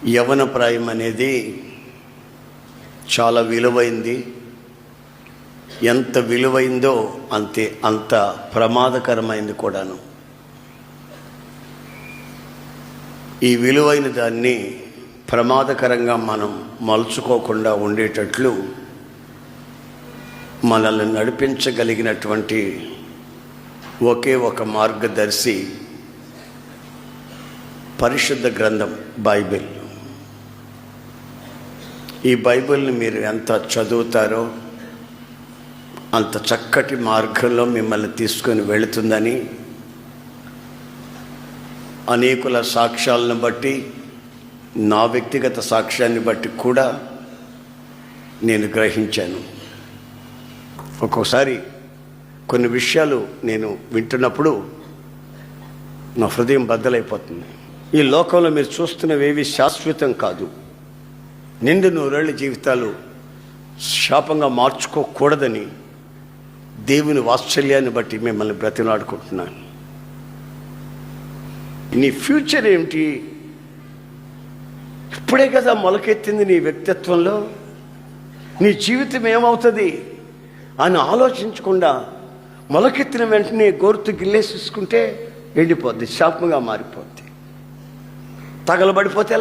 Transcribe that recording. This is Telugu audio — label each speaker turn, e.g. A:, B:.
A: యవ్వన ప్రాయం అనేది చాలా విలువైంది. ఎంత విలువైందో అంత ప్రమాదకరమైంది కూడాను. ఈ విలువైన దాన్ని ప్రమాదకరంగా మనం మలుచుకోకుండా ఉండేటట్లు మనల్ని నడిపించగలిగినటువంటి ఒకే ఒక మార్గదర్శి పరిశుద్ధ గ్రంథం బైబిల్. ఈ బైబిల్ని మీరు ఎంత చదువుతారో అంత చక్కటి మార్గంలో మిమ్మల్ని తీసుకొని వెళుతుందని అనేకుల సాక్ష్యాలను బట్టి, నా వ్యక్తిగత సాక్ష్యాన్ని బట్టి కూడా నేను గ్రహించాను. ఒక్కోసారి కొన్ని విషయాలు నేను వింటున్నప్పుడు నా హృదయం బద్దలైపోతుంది. ఈ లోకంలో మీరు చూస్తున్నవేవి శాశ్వతం కాదు. నిండు నూరేళ్ల జీవితాలు శాపంగా మార్చుకోకూడదని దేవుని వాత్సల్యాన్ని బట్టి మిమ్మల్ని బ్రతిలాడుకుంటున్నాను. నీ ఫ్యూచర్ ఏమిటి? ఇప్పుడే కదా మొలకెత్తింది నీ వ్యక్తిత్వంలో. నీ జీవితం ఏమవుతుంది అని ఆలోచించకుండా మొలకెత్తిన వెంటనే గోరుతు గిల్లేసేసుకుంటే ఎండిపోద్ది, శాపంగా మారిపోద్ది. తగలబడిపోతే ఎలా?